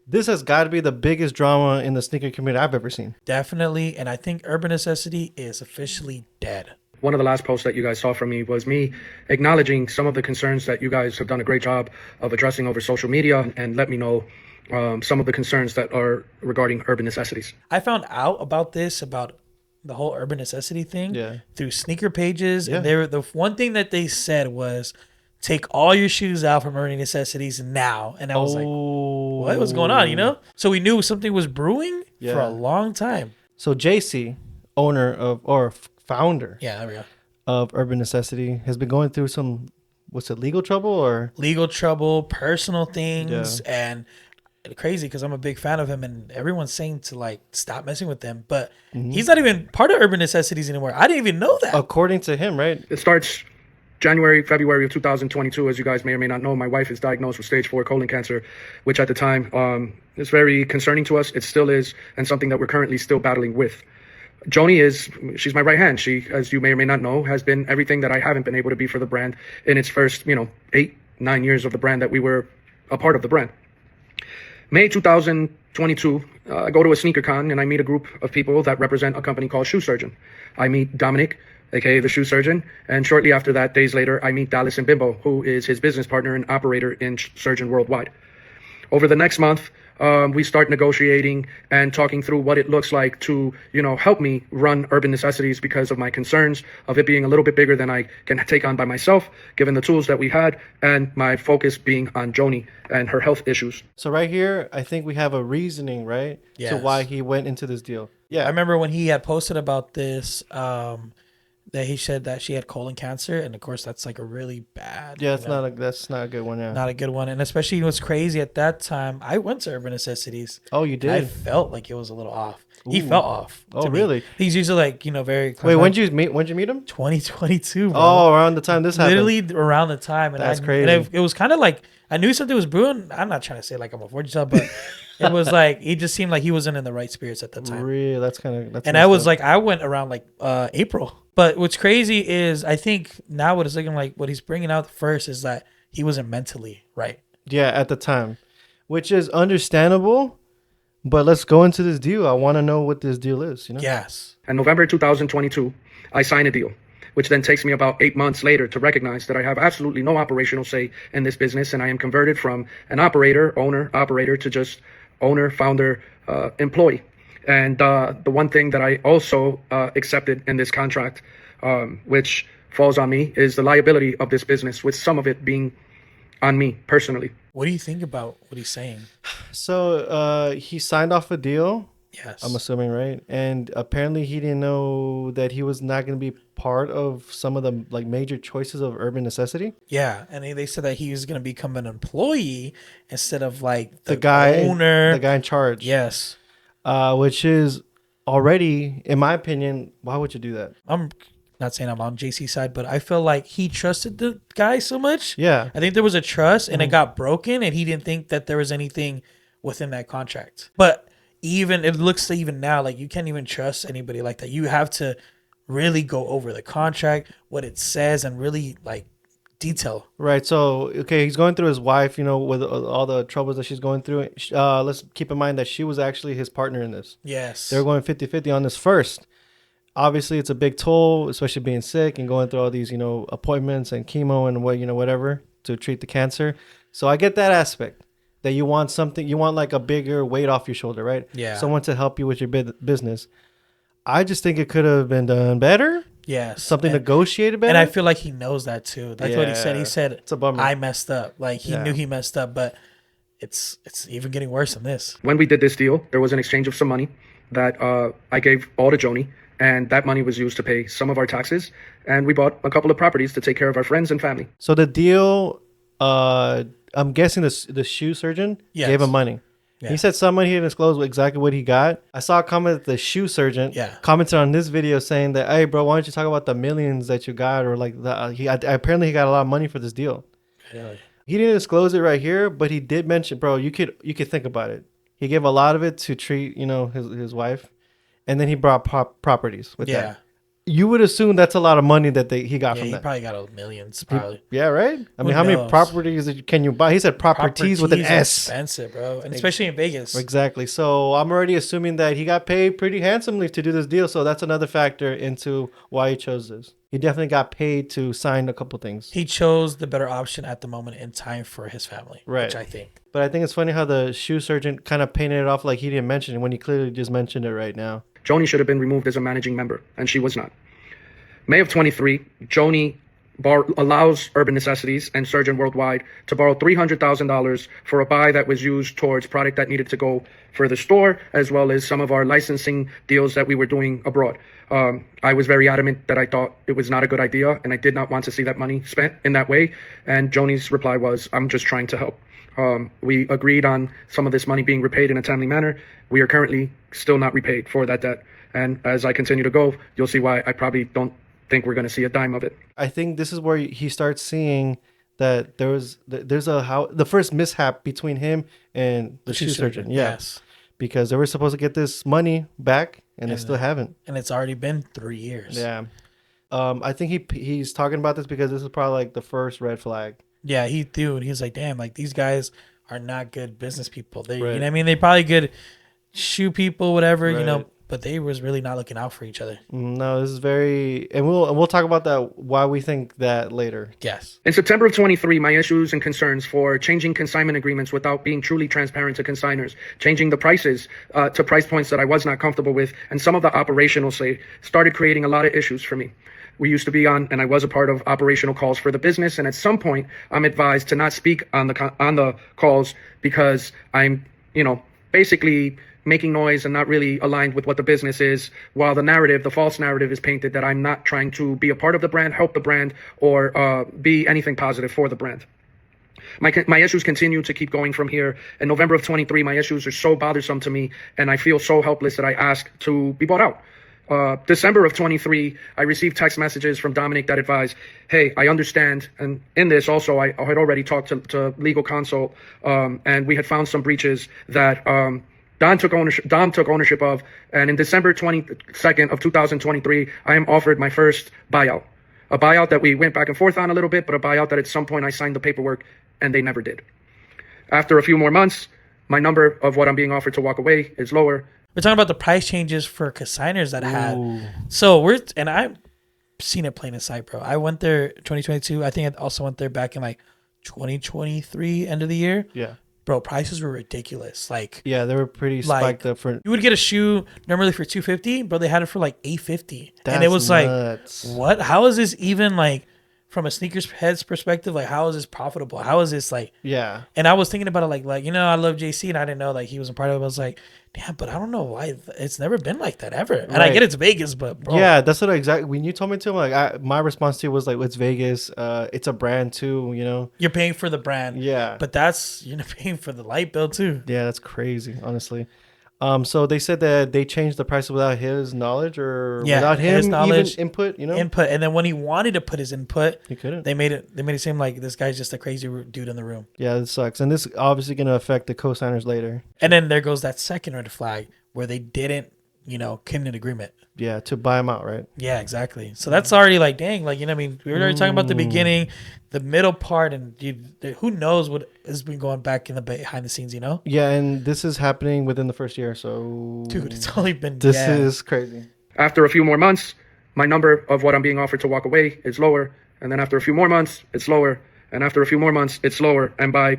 This has got to be the biggest drama in the sneaker community I've ever seen. Definitely. And I think Urban Necessity is officially dead. One of the last posts that you guys saw from me was me acknowledging some of the concerns that you guys have done a great job of addressing over social media, and let me know some of the concerns that are regarding Urban Necessities. I found out about this, about the whole Urban Necessity thing through sneaker pages. And the one thing that they said was, take all your shoes out from Urban Necessities now. And I was like, what was going on, you know? So we knew something was brewing for a long time. So JC, owner of, or founder there we go, of Urban Necessity, has been going through some, what's it, legal trouble or? Legal trouble, personal things, and crazy because I'm a big fan of him and everyone's saying to like stop messing with him, but he's not even part of Urban Necessities anymore. I didn't even know that. According to him, right? It starts January, February of 2022. As you guys may or may not know, my wife is diagnosed with stage 4 colon cancer, which at the time is very concerning to us. It still is, and something that we're currently still battling with. Joni she's my right hand. She, as you may or may not know, has been everything that I haven't been able to be for the brand in its first, 8-9 years of the brand that we were a part of the brand. May 2022, I go to a sneaker con and I meet a group of people that represent a company called Shoe Surgeon. I meet Dominic, aka the Shoe Surgeon, and shortly after that, days later, I meet Dallas and Bimbo, who is his business partner and operator in Surgeon Worldwide. Over the next month, we start negotiating and talking through what it looks like to, help me run Urban Necessities because of my concerns of it being a little bit bigger than I can take on by myself, given the tools that we had, and my focus being on Joni and her health issues. So right here, I think we have a reasoning, right? Yes. To why he went into this deal. Yeah. I remember when he had posted about this, that he said that she had colon cancer, and of course that's like a really bad. Yeah, that's not a good one. Yeah, not a good one, and especially what's crazy at that time. I went to Urban Necessities. Oh, you did? I felt like it was a little off. He felt off. Oh, really? He's usually like very. Wait, when'd you meet him? 2022. Bro. Oh, around the time this happened. Literally around the time, and that's crazy. And it was kind of like I knew something was brewing. I'm not trying to say like I'm a fortune teller, but it was like it just seemed like he wasn't in the right spirits at that time. Really, that's kind of. And I was like, I went around like April. But what's crazy is I think now what it's looking like, what he's bringing out first is that he wasn't mentally right. Yeah, at the time, which is understandable. But let's go into this deal. I want to know what this deal is. Yes. In November 2022, I sign a deal, which then takes me about 8 months later to recognize that I have absolutely no operational say in this business, and I am converted from an owner, operator to just owner, founder, employee. And the one thing that I also accepted in this contract, which falls on me, is the liability of this business, with some of it being on me personally. What do you think about what he's saying? So he signed off a deal. Yes. I'm assuming, right? And apparently he didn't know that he was not going to be part of some of the like major choices of Urban Necessity. Yeah, and they said that he was going to become an employee instead of like the guy owner, the guy in charge. Yes. Which is already, in my opinion, why would you do that? I'm not saying I'm on JC's side, but I feel like he trusted the guy so much. Yeah. I think there was a trust and it got broken and he didn't think that there was anything within that contract. But it looks even now like you can't even trust anybody like that. You have to really go over the contract, what it says, and really like detail. Right. So, okay, he's going through his wife, with all the troubles that she's going through. Let's keep in mind that she was actually his partner in this. Yes. They were going 50-50 on this first. Obviously, it's a big toll, especially being sick and going through all these, appointments and chemo and whatever to treat the cancer. So I get that aspect that you want something, you want like a bigger weight off your shoulder, right? Yeah. Someone to help you with your business. I just think it could have been done better. Yes. Something negotiated better. And I feel like he knows that too. That's what he said. He said, it's a bummer. I messed up. Like he knew he messed up, but it's even getting worse than this. When we did this deal, there was an exchange of some money that I gave all to Joni, and that money was used to pay some of our taxes, and we bought a couple of properties to take care of our friends and family. So the deal, I'm guessing the shoe surgeon gave him money. Yeah. He said someone he didn't disclose exactly what he got. I saw a comment that the shoe surgeon commented on this video saying that, hey, bro, why don't you talk about the millions that you got? Or like, apparently he got a lot of money for this deal. Really? He didn't disclose it right here, but he did mention, bro, you could think about it. He gave a lot of it to treat, his wife. And then he brought properties with that. you would assume that's a lot of money that he got from that. He probably got millions, probably. Yeah, right? I mean, how many properties can you buy? He said properties with an S. Expensive, bro. And especially in Vegas. Exactly. So I'm already assuming that he got paid pretty handsomely to do this deal. So that's another factor into why he chose this. He definitely got paid to sign a couple things. He chose the better option at the moment in time for his family, right? Which I think. But I think it's funny how the shoe surgeon kind of painted it off like he didn't mention it when he clearly just mentioned it right now. Joni should have been removed as a managing member, and she was not. May of 23, Joni allows Urban Necessities and Surgeon Worldwide to borrow $300,000 for a buy that was used towards product that needed to go for the store, as well as some of our licensing deals that we were doing abroad. I was very adamant that I thought it was not a good idea, and I did not want to see that money spent in that way. And Joni's reply was, I'm just trying to help. We agreed on some of this money being repaid in a timely manner. We are currently still not repaid for that debt. And as I continue to go, you'll see why I probably don't think we're going to see a dime of it. I think this is where he starts seeing that there's the first mishap between him and the shoe surgeon. Yes. Because they were supposed to get this money back and they still haven't. And it's already been 3 years. Yeah. I think he's talking about this because this is probably like the first red flag. Yeah, he's like, damn, like these guys are not good business people. They, right. You know what I mean? They probably good shoe people, whatever, right. You know, but they was really not looking out for each other. No, this is very, and we'll talk about that, why we think that later. Yes. In September of 23, my issues and concerns for changing consignment agreements without being truly transparent to consigners, changing the prices to price points that I was not comfortable with, and some of the operational started creating a lot of issues for me. We used to be on, and I was a part of operational calls for the business. And at some point, I'm advised to not speak on the calls because I'm, basically making noise and not really aligned with what the business is. While the false narrative is painted that I'm not trying to be a part of the brand, help the brand, or be anything positive for the brand. My issues continue to keep going from here. In November of 23, my issues are so bothersome to me, and I feel so helpless that I ask to be bought out. December of 23, I received text messages from Dominic that advised, hey, I understand. And in this also, I had already talked to legal consult, and we had found some breaches that Dom took ownership of. And in December 22nd of 2023, I am offered my first buyout. A buyout that we went back and forth on a little bit, but a buyout that at some point I signed the paperwork and they never did. After a few more months, my number of what I'm being offered to walk away is lower. We're talking about the price changes for consigners that had. So I've seen it plain in sight, bro. I went there 2022. I think I also went there back in like 2023, end of the year. Yeah. Bro, prices were ridiculous. Like, yeah, they were pretty spiked up for. You would get a shoe normally for $250, bro. They had it for like $850, and it was nuts. Like, what? How is this even like? From a sneakerhead's perspective, like, how is this profitable? How is this like? Yeah. And I was thinking about it like I love JC, and I didn't know like he was a part of it. I was like, damn, but I don't know why it's never been like that ever. And I get it's Vegas, but bro. Yeah, that's what exactly. When you told me to, like, my response to you was like, it's Vegas. It's a brand too. You're paying for the brand. Yeah. But you're paying for the light bill too. Yeah, that's crazy, honestly. So they said that they changed the price without his knowledge or without his knowledge, even input, Input. And then when he wanted to put his input, he couldn't. They made it seem like this guy's just a crazy dude in the room. Yeah, it sucks. And this is obviously going to affect the co-signers later. And then there goes that second red flag where they didn't, came to an agreement. Yeah, to buy him out, right? Yeah, exactly. So that's already like, dang, like, we were already talking about the beginning, the middle part, and who knows what has been going back in the behind the scenes, Yeah, and this is happening within the first year, so... Dude, it's only been... This is crazy. After a few more months, my number of what I'm being offered to walk away is lower, and then after a few more months, it's lower, and after a few more months, it's lower, and by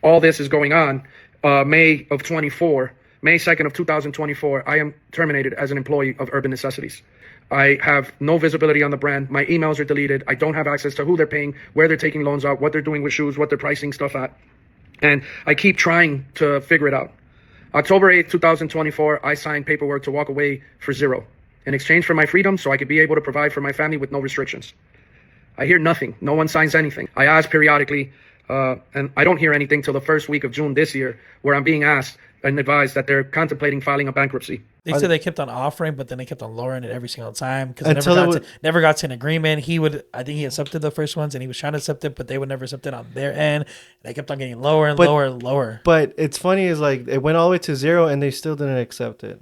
all this is going on, May 2nd of 2024, I am terminated as an employee of Urban Necessities. I have no visibility on the brand. My emails are deleted. I don't have access to who they're paying, where they're taking loans out, what they're doing with shoes, what they're pricing stuff at. And I keep trying to figure it out. October 8th, 2024, I signed paperwork to walk away for $0 in exchange for my freedom so I could be able to provide for my family with no restrictions. I hear nothing. No one signs anything. I ask periodically, and I don't hear anything till the first week of June this year, where I'm being asked and advised that they're contemplating filing a bankruptcy. They said they kept on offering, but then they kept on lowering it every single time because they never got to an agreement. I think he accepted the first ones and he was trying to accept it, but they would never accept it on their end. They kept on getting lower and lower and lower. But it's funny is like it went all the way to $0 and they still didn't accept it.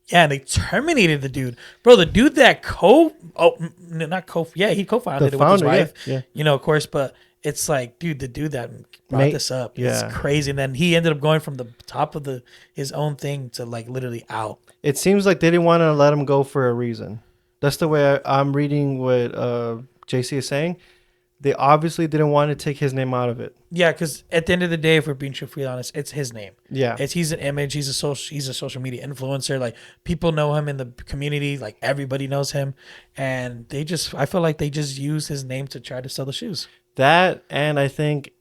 Yeah, and they terminated the dude. Bro, the dude that he co-founded it with his wife. Yeah. You know, of course, but it's like, dude, the dude that brought this up is crazy. And then he ended up going from the top of his own thing to like literally out. It seems like they didn't want to let him go for a reason. That's the way I'm reading what JC is saying. They obviously didn't want to take his name out of it. Yeah, because at the end of the day, if we're being truthfully honest, it's his name. Yeah, he's an image. He's a social media influencer. Like, people know him in the community. Like, everybody knows him, and I feel like they just use his name to try to sell the shoes. That, and I think,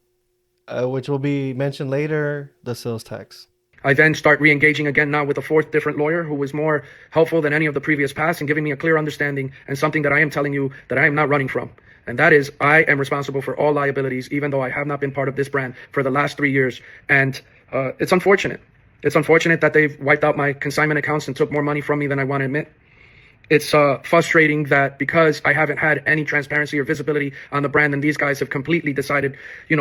which will be mentioned later, the sales tax. I then start re-engaging again now with a fourth different lawyer who was more helpful than any of the previous past and giving me a clear understanding and something that I am telling you that I am not running from. And that is, I am responsible for all liabilities, even though I have not been part of this brand for the last 3 years. And it's unfortunate. It's unfortunate that they've wiped out my consignment accounts and took more money from me than I want to admit. It's frustrating that because I haven't had any transparency or visibility on the brand, and these guys have completely decided,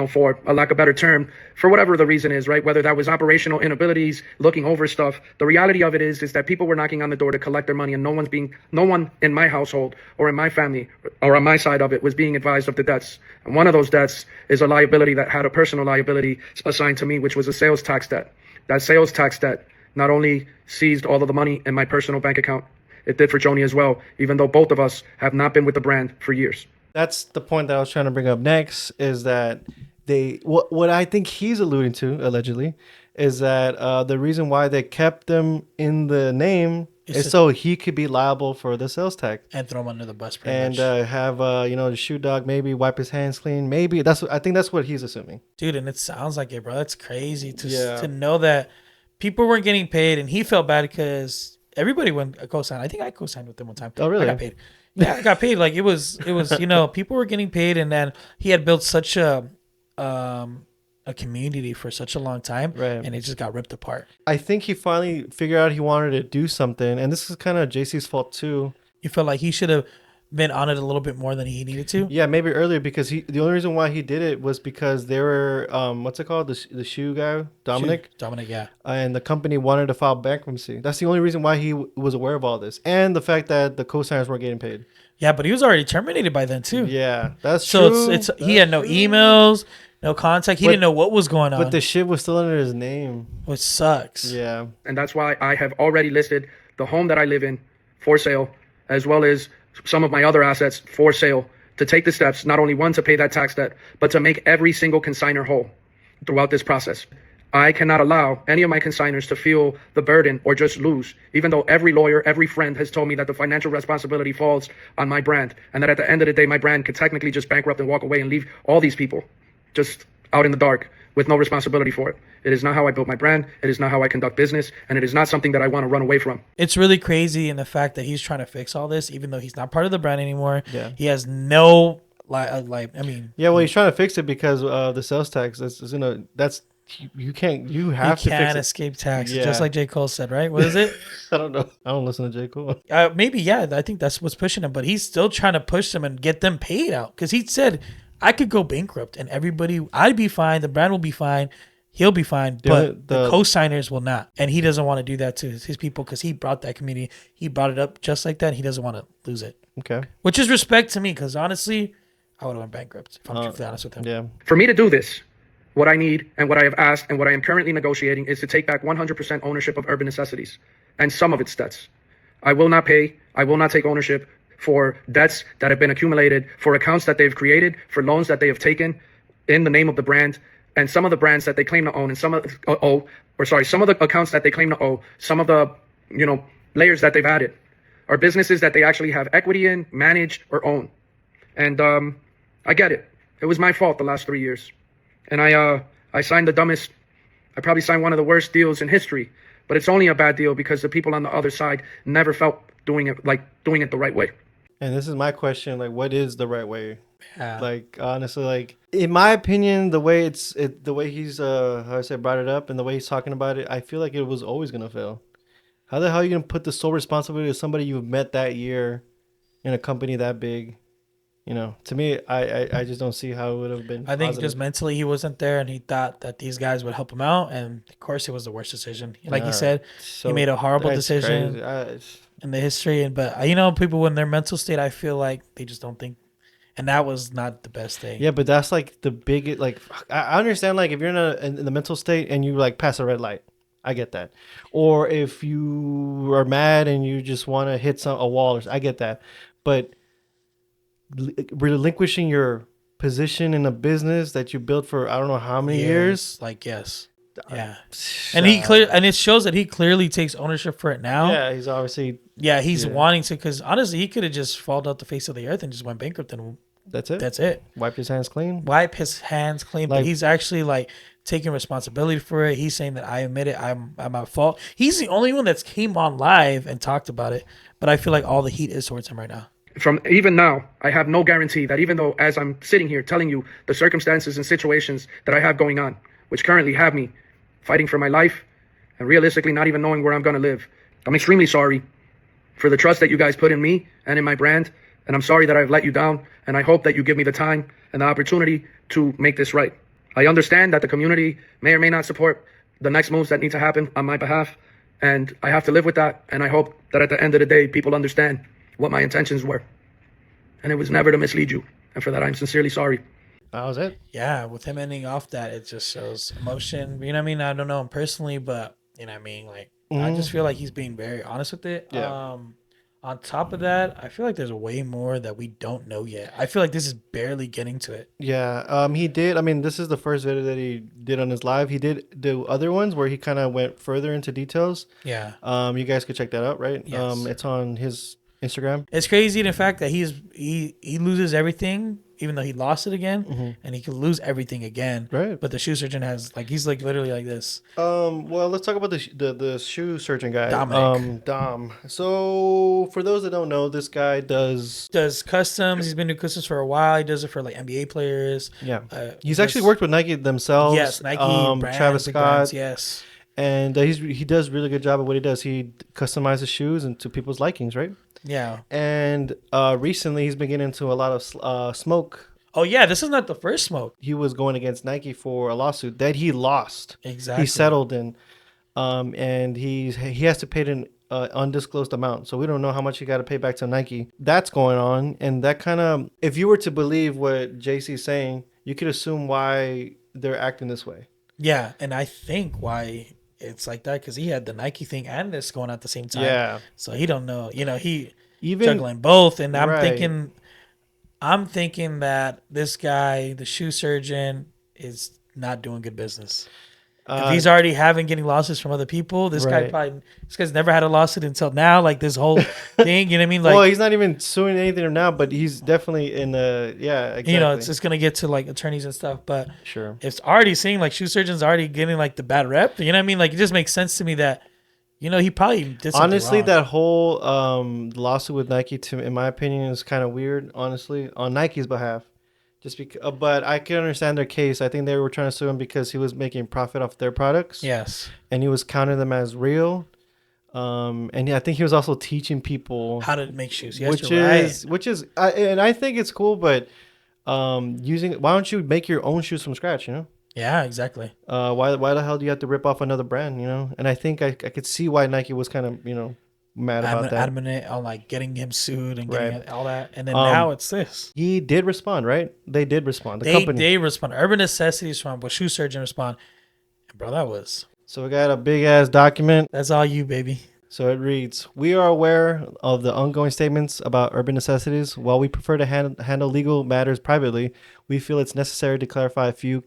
for a lack of a better term, for whatever the reason is, right? Whether that was operational inabilities, looking over stuff. The reality of it is that people were knocking on the door to collect their money, and no one in my household or in my family or on my side of it was being advised of the debts. And one of those debts is a liability that had a personal liability assigned to me, which was a sales tax debt. That sales tax debt not only seized all of the money in my personal bank account, it did for Joni as well, even though both of us have not been with the brand for years. That's the point that I was trying to bring up next, is that what I think he's alluding to, allegedly, is that the reason why they kept them in the name is so he could be liable for the sales tax. And throw him under the bus, and have, the shoe dog maybe wipe his hands clean. Maybe I think that's what he's assuming. Dude, and it sounds like it, bro. That's crazy to know that people weren't getting paid, and he felt bad because... Everybody went a co-sign. I think I co-signed with them one time. Oh, really? I got paid. Yeah, I got paid. Like, it was, people were getting paid, and then he had built such a community for such a long time, right? And it just got ripped apart. I think he finally figured out he wanted to do something, and this is kind of JC's fault too. You felt like he should have been on it a little bit more than he needed to. Yeah, maybe earlier, because the only reason why he did it was because they were what's it called, the shoe guy, Dominic, yeah, and the company wanted to file bankruptcy. That's the only reason why he was aware of all this, and the fact that the co-signers weren't getting paid. Yeah, but he was already terminated by then too. Yeah, that's true. So he had no emails, no contact. He didn't know what was going on. But the shit was still under his name, which sucks. Yeah, and that's why I have already listed the home that I live in for sale, as well as some of my other assets for sale, to take the steps, not only one, to pay that tax debt, but to make every single consignor whole throughout this process. I cannot allow any of my consignors to feel the burden or just lose, even though every lawyer, every friend has told me that the financial responsibility falls on my brand, and that at the end of the day, my brand could technically just bankrupt and walk away and leave all these people just out in the dark with no responsibility for it. It is not how I built my brand. It is not how I conduct business. And it is not something that I want to run away from. It's really crazy in the fact that he's trying to fix all this, even though he's not part of the brand anymore. Yeah. He has no, yeah, well, he's trying to fix it because the sales tax. You can't escape tax. Yeah. Just like J. Cole said, right? What is it? I don't know. I don't listen to J. Cole. Maybe, yeah. I think that's what's pushing him. But he's still trying to push them and get them paid out. Because he said, I could go bankrupt and I'd be fine. The brand will be fine. He'll be fine. But the co-signers will not. And he doesn't want to do that to his people because he brought that community. He brought it up just like that. And he doesn't want to lose it. Okay. Which is respect to me because honestly, I would have went bankrupt if I'm truthfully honest with him. Yeah. For me to do this, what I need and what I have asked and what I am currently negotiating is to take back 100% ownership of Urban Necessities and some of its debts. I will not take ownership for debts that have been accumulated, for accounts that they've created, for loans that they have taken in the name of the brand, and some of the brands that they claim to own, and some of the accounts that they claim to owe, some of the layers that they've added are businesses that they actually have equity in, manage, or own. And I get it. It was my fault the last 3 years. And I signed I probably signed one of the worst deals in history, but it's only a bad deal because the people on the other side never felt doing it the right way. And this is my question, like, what is the right way? Yeah. Like, honestly, like, in my opinion, the way he's brought it up and the way he's talking about it, I feel like it was always going to fail. How the hell are you going to put the sole responsibility of somebody you've met that year in a company that big You know, to me, I just don't see how it would have been. I think positive. just mentally he wasn't there, and he thought that these guys would help him out, and of course it was the worst decision. Like you said, he made a horrible decision in the history. But you know, people in their mental state, I feel like they just don't think, and that was not the best thing. Yeah, but that's like the biggest. Like I understand, like if you're in the mental state and you like pass a red light, I get that. Or if you are mad and you just want to hit a wall, I get that. But relinquishing your position in a business that you built for I don't know how many years. Like yeah, and it shows that he clearly takes ownership for it now. Yeah, he's obviously he's wanting to, because honestly he could have just fallen off the face of the earth and just went bankrupt, and that's it. Wipe his hands clean. But he's actually like taking responsibility for it. He's saying that I admit it. I'm at fault. He's the only one that's came on live and talked about it. But I feel like all the heat is towards him right now. From even now, I have no guarantee that even though as I'm sitting here telling you the circumstances and situations that I have going on, which currently have me fighting for my life and realistically not even knowing where I'm going to live, I'm extremely sorry for the trust that you guys put in me and in my brand. And I'm sorry that I've let you down. And I hope that you give me the time and the opportunity to make this right. I understand that the community may or may not support the next moves that need to happen on my behalf. And I have to live with that. And I hope that at the end of the day, people understand what my intentions were. And it was never to mislead you. And for that, I'm sincerely sorry. That was it. Yeah, with him ending off that, it just shows emotion. You know what I mean? I don't know him personally, but you know what I mean? Like, I just feel like he's being very honest with it. Yeah. On top of that, I feel like there's way more that we don't know yet. I feel like this is barely getting to it. Yeah. He did. I mean, this is the first video that he did on his live. He did do other ones where he kind of went further into details. Yeah. You guys could check that out, right? Yes. It's on his Instagram. It's crazy the fact that he loses everything, even though he lost it again, and he could lose everything again. Right. But the shoe surgeon he's like literally like this. Well, let's talk about the shoe surgeon guy. Dominic. Dom. So for those that don't know, this guy does customs. He's been doing customs for a while. He does it for like NBA players. Yeah. He's actually worked with Nike themselves. Yes, Nike, brands, Travis Scott. brands, yes. And he does a really good job at what he does. He customizes shoes into people's likings, right? Yeah. And recently he's been getting into a lot of smoke. Oh, yeah. This is not the first smoke. He was going against Nike for a lawsuit that he lost. Exactly. He settled in. And he has to pay an undisclosed amount. So we don't know how much he got to pay back to Nike. That's going on. And that kind of, if you were to believe what JC's saying, you could assume why they're acting this way. Yeah. And I think why it's like that, because he had the Nike thing and this going at the same time. Yeah. So he don't know. You know, he even juggling both. And I'm right. thinking that this guy, the shoe surgeon, is not doing good business. If he's already getting losses from other people, this guy's never had a lawsuit until now. Like this whole thing, you know what I mean? Like, well, he's not even suing anything now, but he's definitely in exactly. You know, it's just gonna get to like attorneys and stuff. But sure, it's already seeing like shoe surgeons already getting like the bad rep. You know what I mean? Like it just makes sense to me that, you know, he probably did something honestly wrong. That whole lawsuit with Nike, in my opinion, is kind of weird. Honestly, on Nike's behalf. Just because, but I can understand their case. I think they were trying to sue him because he was making profit off their products. Yes, and he was counting them as real. And I think he was also teaching people how to make shoes. Yes, which is, and I think it's cool. But why don't you make your own shoes from scratch? You know? Yeah, exactly. Why the hell do you have to rip off another brand? You know? And I think I could see why Nike was kind of mad about that. Adamant on like getting him sued and getting all that, and then now it's this. He did respond, right? They did respond. They respond. Urban Necessities respond, but shoe surgeon respond. And bro, that was. So we got a big ass document. That's all you, baby. So it reads: We are aware of the ongoing statements about Urban Necessities. While we prefer to handle legal matters privately, we feel it's necessary to clarify a few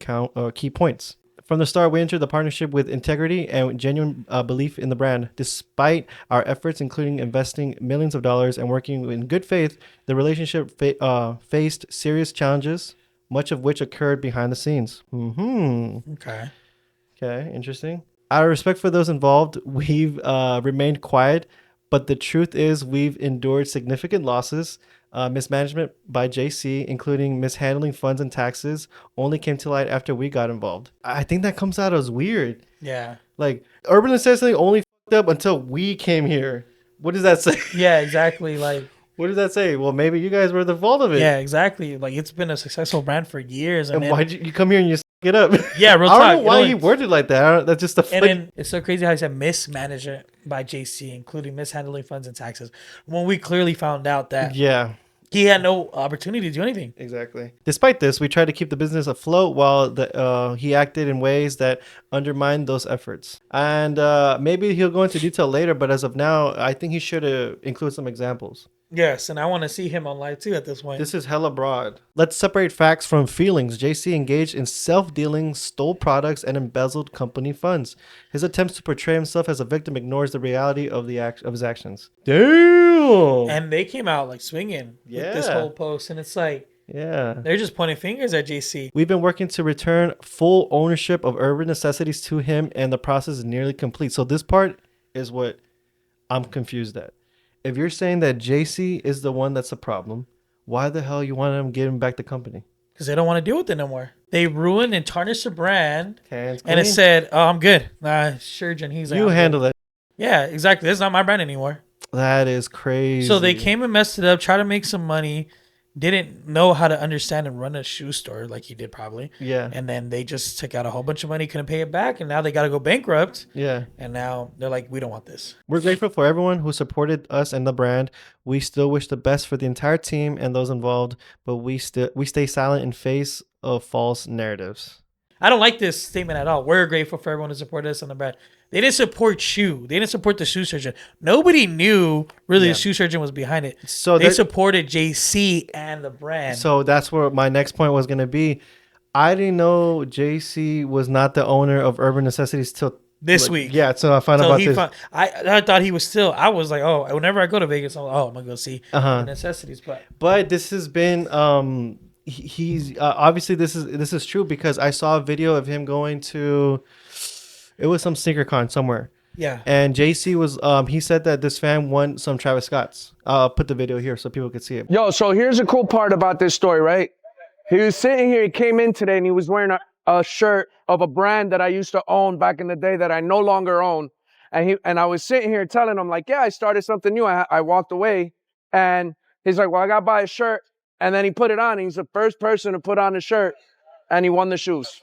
key points. From the start, we entered the partnership with integrity and genuine belief in the brand. Despite our efforts, including investing millions of dollars and working in good faith, the relationship faced serious challenges, much of which occurred behind the scenes. Okay, interesting. Out of respect for those involved, we've remained quiet, but the truth is we've endured significant losses. Mismanagement by JC, including mishandling funds and taxes, only came to light after we got involved. I think that comes out as weird. Yeah. Like, Urban Necessities only fucked up until we came here. What does that say? Yeah, exactly. Like, What does that say? Well, maybe you guys were the fault of it. Yeah, exactly. Like, it's been a successful brand for years. And why'd you come here and you it up? Yeah, real talk. I don't know why he worded like that. That's just and then it's so crazy how he said mismanagement by JC, including mishandling funds and taxes, when we clearly found out that he had no opportunity to do anything. Exactly. Despite this, we tried to keep the business afloat while he acted in ways that undermined those efforts. And maybe he'll go into detail later, but as of now, I think he should include some examples. Yes, and I want to see him on live too at this point. This is hella broad. Let's separate facts from feelings. JC engaged in self-dealing, stole products, and embezzled company funds. His attempts to portray himself as a victim ignores the reality of his actions. Damn! And they came out like swinging with this whole post, and it's like, they're just pointing fingers at JC. We've been working to return full ownership of Urban Necessities to him, and the process is nearly complete. So this part is what I'm confused at. If you're saying that JC is the one that's the problem, why the hell you want him to give him back the company? Because they don't want to deal with it no more. They ruined and tarnished the brand. And it said, oh, I'm good. Surgeon, he's like, you handle that. Yeah, exactly. That's not my brand anymore. That is crazy. So they came and messed it up, tried to make some money, didn't know how to understand and run a shoe store like he did probably. Yeah. And then they just took out a whole bunch of money, couldn't pay it back, and now they got to go bankrupt. Yeah. And now they're like, we don't want this. We're grateful for everyone who supported us and the brand. We still wish the best for the entire team and those involved, but we stay silent in face of false narratives. I don't like this statement at all. We're grateful for everyone who supported us on the brand. They didn't support Shoe. They didn't support the shoe surgeon. Nobody knew really the shoe surgeon was behind it. So they supported JC and the brand. So that's where my next point was going to be. I didn't know JC was not the owner of Urban Necessities till this week. Yeah, so I found out about this. I thought he was still. I was like, oh, whenever I go to Vegas, I'm gonna go see Urban Necessities. But this has been he's obviously this is true because I saw a video of him going to. It was some sneaker con somewhere. Yeah. And JC was, he said that this fan won some Travis Scott's. I'll put the video here so people could see it. Yo, so here's a cool part about this story, right? He was sitting here, he came in today and he was wearing a shirt of a brand that I used to own back in the day that I no longer own. And I was sitting here telling him like, yeah, I started something new. I walked away and he's like, well, I got to buy a shirt. And then he put it on. He's the first person to put on the shirt and he won the shoes.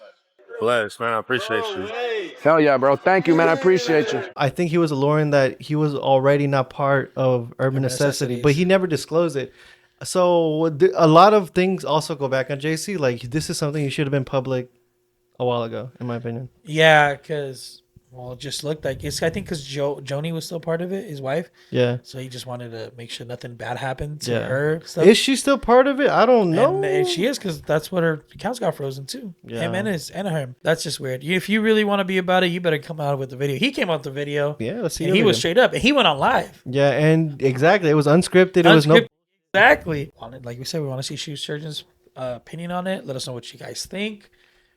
Bless, man. I appreciate you. Hell yeah, bro. Thank you, man. I appreciate you. I think he was alluring that he was already not part of Urban Necessity, but he never disclosed it. So a lot of things also go back on JC. Like, this is something you should have been public a while ago, in my opinion. Yeah, because... Well, it just looked like it's. I think because Joni was still part of it, his wife. Yeah. So he just wanted to make sure nothing bad happened to her. Stuff. Is she still part of it? I don't know. And she is because that's what her accounts got frozen too. Yeah. Him and her. That's just weird. If you really want to be about it, you better come out with the video. He came out with the video. Yeah, let's see. And he was straight up, and he went on live. Yeah, and exactly, it was unscripted. It was no. Exactly. Like we said, we want to see shoe surgeons' opinion on it. Let us know what you guys think.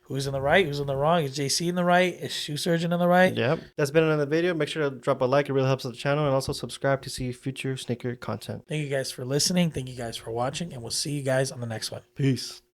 Who's in the right? Who's in the wrong? Is JC in the right? Is Shoe Surgeon in the right? Yep. That's been another video. Make sure to drop a like. It really helps the channel. And also subscribe to see future sneaker content. Thank you guys for listening. Thank you guys for watching. And we'll see you guys on the next one. Peace.